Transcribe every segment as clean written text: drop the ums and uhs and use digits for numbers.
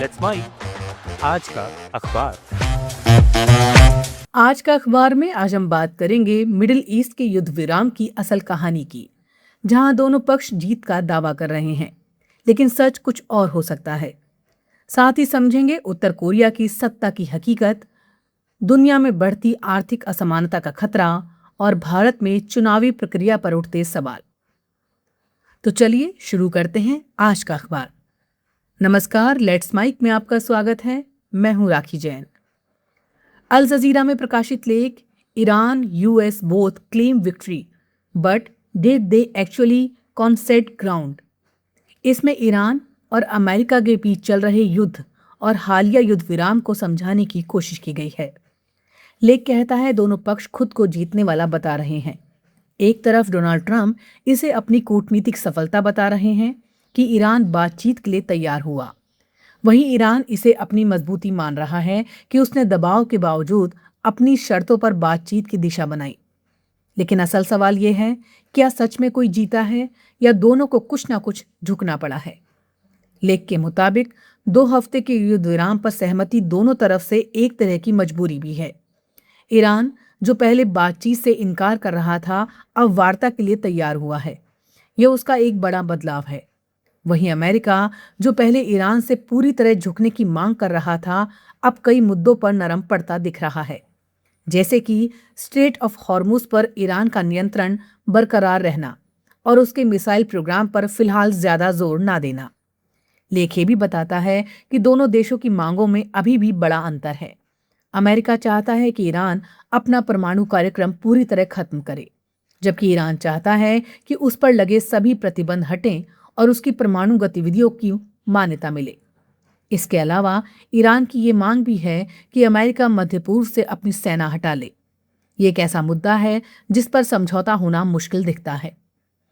Let's mic आज का अखबार। आज का अखबार में आज हम बात करेंगे मिडिल ईस्ट के युद्ध विराम की असल कहानी की, जहां दोनों पक्ष जीत का दावा कर रहे हैं, लेकिन सच कुछ और हो सकता है। साथ ही समझेंगे उत्तर कोरिया की सत्ता की हकीकत, दुनिया में बढ़ती आर्थिक असमानता का खतरा और भारत में चुनावी प्रक्रिया पर उठते सवाल। तो चलिए शुरू करते हैं आज का अखबार। नमस्कार, लेट्स माइक में आपका स्वागत है। मैं हूं राखी जैन। अल जजीरा में प्रकाशित लेख, Iran US both claim victory but did they actually concede ground. इसमें ईरान और अमेरिका के बीच चल रहे युद्ध और हालिया युद्ध विराम को समझाने की कोशिश की गई है। लेख कहता है दोनों पक्ष खुद को जीतने वाला बता रहे हैं। एक तरफ डोनाल्ड ट्रंप इसे अपनी कूटनीतिक सफलता बता रहे हैं कि ईरान बातचीत के लिए तैयार हुआ। वहीं ईरान इसे अपनी मजबूती मान रहा है कि उसने दबाव के बावजूद अपनी शर्तों पर बातचीत की दिशा बनाई। लेकिन असल सवाल यह है, क्या सच में कोई जीता है या दोनों को कुछ ना कुछ झुकना पड़ा है। लेख के मुताबिक 2 हफ्ते के युद्ध विराम पर सहमति दोनों तरफ से एक तरह की मजबूरी भी है। ईरान, जो पहले बातचीत से इनकार कर रहा था, अब वार्ता के लिए तैयार हुआ है। यह उसका एक बड़ा बदलाव है। वहीं अमेरिका, जो पहले ईरान से पूरी तरह झुकने की मांग कर रहा था, अब कई मुद्दों पर नरम पड़ता दिख रहा है, जैसे कि स्ट्रेट ऑफ हॉर्मुज पर ईरान का नियंत्रण बरकरार रहना और उसके मिसाइल प्रोग्राम पर फिलहाल ज्यादा जोर ना देना। लेख ये भी बताता है कि दोनों देशों की मांगों में अभी भी बड़ा अंतर है। अमेरिका चाहता है कि ईरान अपना परमाणु कार्यक्रम पूरी तरह खत्म करे, जबकि ईरान चाहता है कि उस पर लगे सभी प्रतिबंध हटें और उसकी परमाणु गतिविधियों की मान्यता मिले। इसके अलावा ईरान की ये मांग भी है कि अमेरिका मध्य पूर्व से अपनी सेना हटा ले। ये एक ऐसा मुद्दा है जिस पर समझौता होना मुश्किल दिखता है।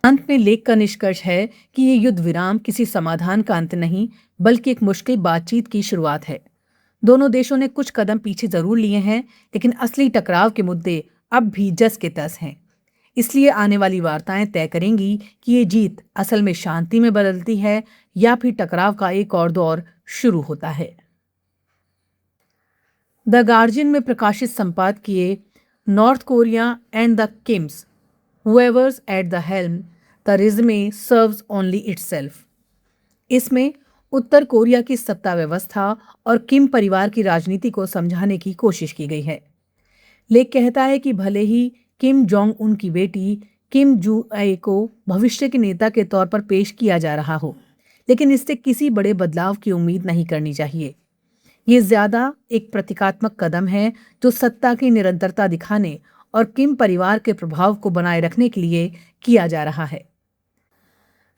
अंत में लेख का निष्कर्ष है कि ये युद्ध विराम किसी समाधान का अंत नहीं, बल्कि एक मुश्किल बातचीत की शुरुआत है। दोनों देशों ने कुछ कदम पीछे जरूर लिए हैं, लेकिन असली टकराव के मुद्दे अब भी जस के तस हैं। इसलिए आने वाली वार्ताएं तय करेंगी कि ये जीत असल में शांति में बदलती है या फिर टकराव का एक और दौर शुरू होता है। द गार्जियन में प्रकाशित संपादकीय north Korea and the KIMS, whoever's at the helm, the resume serves only itself. इसमें उत्तर कोरिया की सत्ता व्यवस्था और किम परिवार की राजनीति को समझाने की कोशिश की गई है। लेख कहता है कि भले ही किम जोंग उन की बेटी किम जू ए को भविष्य के नेता के तौर पर पेश किया जा रहा हो, लेकिन इससे किसी बड़े बदलाव की उम्मीद नहीं करनी चाहिए। ये ज्यादा एक प्रतीकात्मक कदम है जो सत्ता की निरंतरता दिखाने और किम परिवार के प्रभाव को बनाए रखने के लिए किया जा रहा है।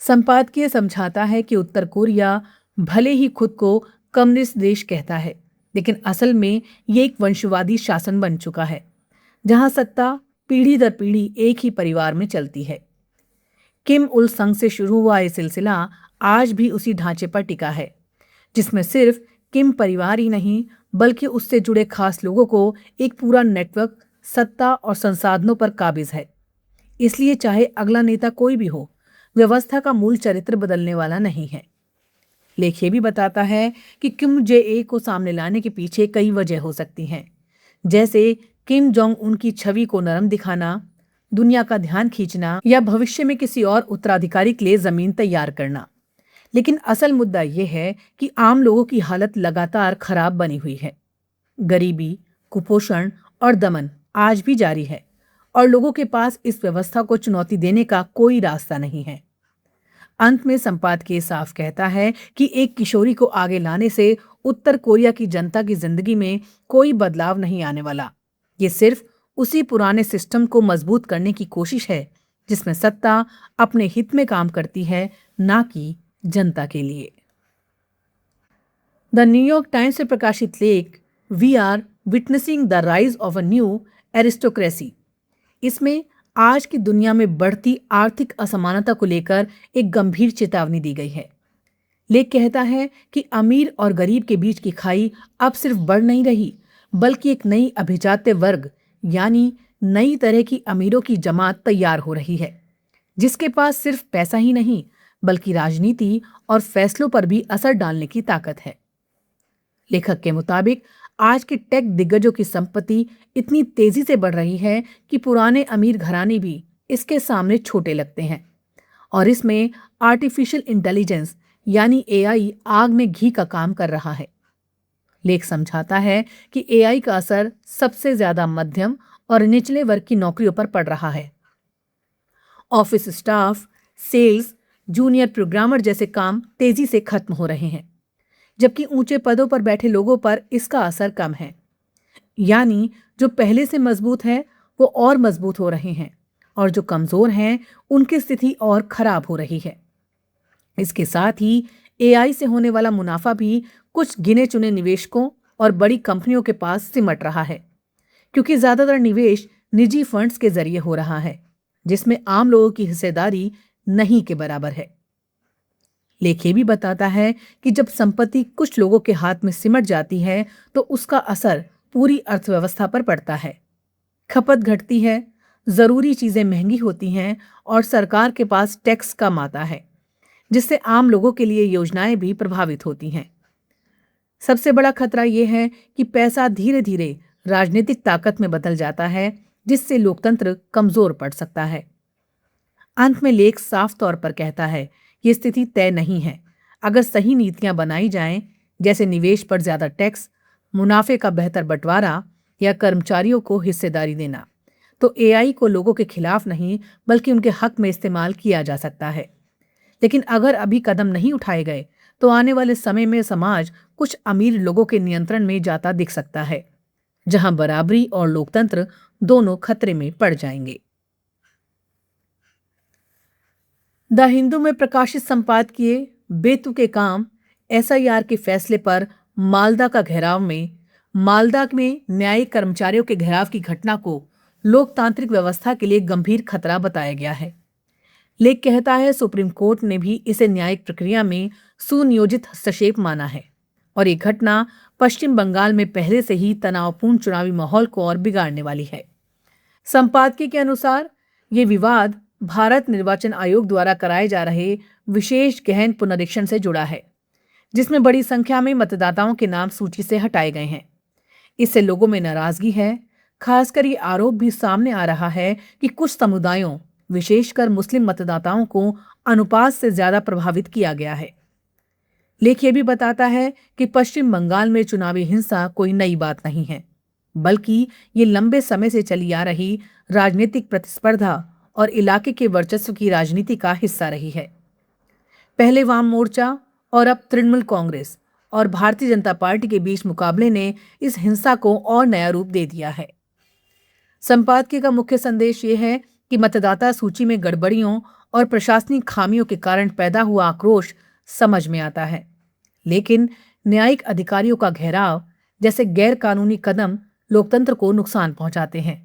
संपादकीय समझाता है कि उत्तर कोरिया भले ही खुद को कम्युनिस्ट देश कहता है, लेकिन असल में ये एक वंशवादी शासन बन चुका है, जहां सत्ता पीढ़ी दर पीढ़ी एक ही परिवार में चलती है। किम उल संग से शुरू हुआ ये सिलसिला आज भी उसी ढांचे पर टिका है, जिसमें सिर्फ किम परिवार ही नहीं, बल्कि उससे जुड़े खास लोगों को एक पूरा नेटवर्क सत्ता और संसाधनों पर काबिज है। इसलिए चाहे अगला नेता कोई भी हो, व्यवस्था का मूल चरित्र बदलने वाला नहीं है। लेख ये भी बताता है कि किम जे ए को सामने लाने के पीछे कई वजह हो सकती हैं, जैसे किम जोंग उन की छवि को नरम दिखाना, दुनिया का ध्यान खींचना या भविष्य में किसी और उत्तराधिकारी के लिए जमीन तैयार करना। लेकिन असल मुद्दा यह है कि आम लोगों की हालत लगातार खराब बनी हुई है। गरीबी, कुपोषण और दमन आज भी जारी है और लोगों के पास इस व्यवस्था को चुनौती देने का कोई रास्ता नहीं है। अंत में संपादकीय साफ कहता है कि एक किशोरी को आगे लाने से उत्तर कोरिया की जनता की जिंदगी में कोई बदलाव नहीं आने वाला। ये सिर्फ उसी पुराने सिस्टम को मजबूत करने की कोशिश है जिसमें सत्ता अपने हित में काम करती है, ना कि जनता के लिए। द न्यूयॉर्क टाइम्स से प्रकाशित लेख, we are witnessing the rise of a new aristocracy. इसमें आज की दुनिया में बढ़ती आर्थिक असमानता को लेकर एक गंभीर चेतावनी दी गई है। लेख कहता है कि अमीर और गरीब के बीच की खाई अब सिर्फ बढ़ नहीं रही, बल्कि एक नई अभिजात्य वर्ग यानी नई तरह की अमीरों की जमात तैयार हो रही है, जिसके पास सिर्फ पैसा ही नहीं बल्कि राजनीति और फैसलों पर भी असर डालने की ताकत है। लेखक के मुताबिक आज के टेक दिग्गजों की संपत्ति इतनी तेजी से बढ़ रही है कि पुराने अमीर घराने भी इसके सामने छोटे लगते हैं और इसमें आर्टिफिशियल इंटेलिजेंस यानी एआई आग में घी का काम कर रहा है। लेख समझाता है कि एआई का असर सबसे ज्यादा मध्यम और निचले वर्ग की नौकरियों पर पड़ रहा है। Office staff, sales, junior programmer जैसे काम तेजी से खत्म हो रहे हैं, जबकि ऊंचे पदों पर बैठे लोगों पर इसका असर कम है। यानी जो पहले से मजबूत है वो और मजबूत हो रहे हैं और जो कमजोर हैं उनकी स्थिति और खराब हो रही है। इसके साथ ही एआई से होने वाला मुनाफा भी कुछ गिने चुने निवेशकों और बड़ी कंपनियों के पास सिमट रहा है, क्योंकि ज्यादातर निवेश निजी फंड्स के जरिए हो रहा है, जिसमें आम लोगों की हिस्सेदारी नहीं के बराबर है। लेख ये भी बताता है कि जब संपत्ति कुछ लोगों के हाथ में सिमट जाती है तो उसका असर पूरी अर्थव्यवस्था पर पड़ता है। खपत घटती है, जरूरी चीजें महंगी होती हैं और सरकार के पास टैक्स कम आता है, जिससे आम लोगों के लिए योजनाएं भी प्रभावित होती हैं। सबसे बड़ा खतरा यह है कि पैसा धीरे धीरे राजनीतिक ताकत में बदल जाता है, जिससे लोकतंत्र कमजोर पड़ सकता है। अंत में लेख साफ तौर पर कहता है ये स्थिति तय नहीं है। अगर सही नीतियां बनाई जाएं, जैसे निवेश पर ज्यादा टैक्स, मुनाफे का बेहतर बंटवारा या कर्मचारियों को हिस्सेदारी देना, तो एआई को लोगों के खिलाफ नहीं बल्कि उनके हक में इस्तेमाल किया जा सकता है। लेकिन अगर अभी कदम नहीं उठाए गए तो आने वाले समय में समाज कुछ अमीर लोगों के नियंत्रण में जाता दिख सकता है, जहां बराबरी और लोकतंत्र दोनों खतरे में पड़ जाएंगे। द हिंदू में प्रकाशित संपादकीय बेतुके काम एसआईआर के फैसले पर मालदा का घेराव में मालदा में न्यायिक कर्मचारियों के घेराव की घटना को लोकतांत्रिक व्यवस्था के लिए गंभीर खतरा बताया गया है। लेख कहता है सुप्रीम कोर्ट ने भी इसे न्यायिक प्रक्रिया में सुनियोजित हस्तक्षेप माना है और ये घटना पश्चिम बंगाल में पहले से ही तनावपूर्ण चुनावी माहौल को और बिगाड़ने वाली है। संपादकीय के अनुसार ये विवाद भारत निर्वाचन आयोग द्वारा कराए जा रहे विशेष गहन पुनरीक्षण से जुड़ा है, जिसमें बड़ी संख्या में मतदाताओं के नाम सूची से हटाए गए हैं। इससे लोगों में नाराजगी है। खासकर ये आरोप भी सामने आ रहा है कि कुछ समुदायों, विशेषकर मुस्लिम मतदाताओं को अनुपात से ज्यादा प्रभावित किया गया है। लेख ये भी बताता है कि पश्चिम बंगाल में चुनावी हिंसा कोई नई बात नहीं है, बल्कि ये लंबे समय से चली आ रही राजनीतिक प्रतिस्पर्धा और इलाके के वर्चस्व की राजनीति का हिस्सा रही है। पहले वाम मोर्चा और अब तृणमूल कांग्रेस और भारतीय जनता पार्टी के बीच मुकाबले ने इस हिंसा को और नया रूप दे दिया है। संपादकीय का मुख्य संदेश ये है कि मतदाता सूची में गड़बड़ियों और प्रशासनिक खामियों के कारण पैदा हुआ आक्रोश समझ में आता है, लेकिन न्यायिक अधिकारियों का घेराव जैसे गैर कानूनी कदम लोकतंत्र को नुकसान पहुंचाते हैं।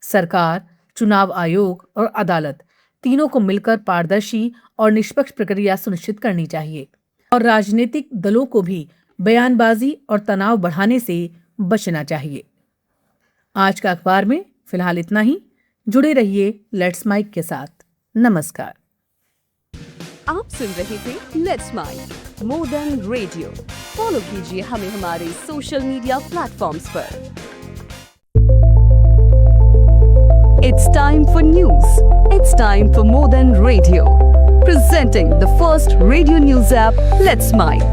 सरकार, चुनाव आयोग और अदालत तीनों को मिलकर पारदर्शी और निष्पक्ष प्रक्रिया सुनिश्चित करनी चाहिए और राजनीतिक दलों को भी बयानबाजी और तनाव बढ़ाने से बचना चाहिए। आज का अखबार में फिलहाल इतना ही। जुड़े रहिए लेट्स माइक के साथ। नमस्कार। आप सुन रहे थे let's mic more than radio. Follow कीजिए हमें हमारे सोशल मीडिया प्लेटफॉर्म्स पर। It's time for news. It's time for More Than Radio. Presenting the first radio news app, Let's Mic.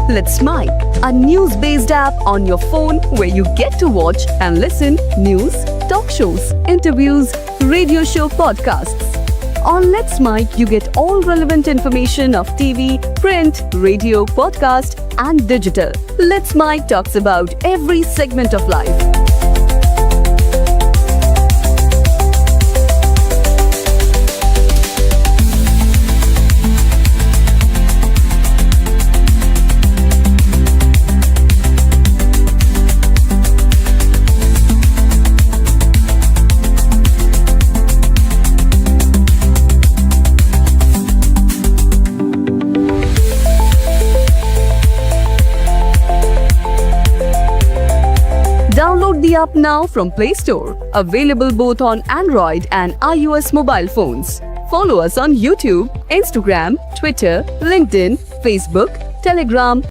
Let's Mic, a news-based app on your phone where you get to watch and listen news, talk shows, interviews, radio show podcasts. On Let's Mic, you get all relevant information of TV, print, radio, podcast, and digital. Let's Mic talks about every segment of life. Download the app now from Play Store. Available both on Android and iOS mobile phones. Follow us on YouTube, Instagram, Twitter, LinkedIn, Facebook, Telegram,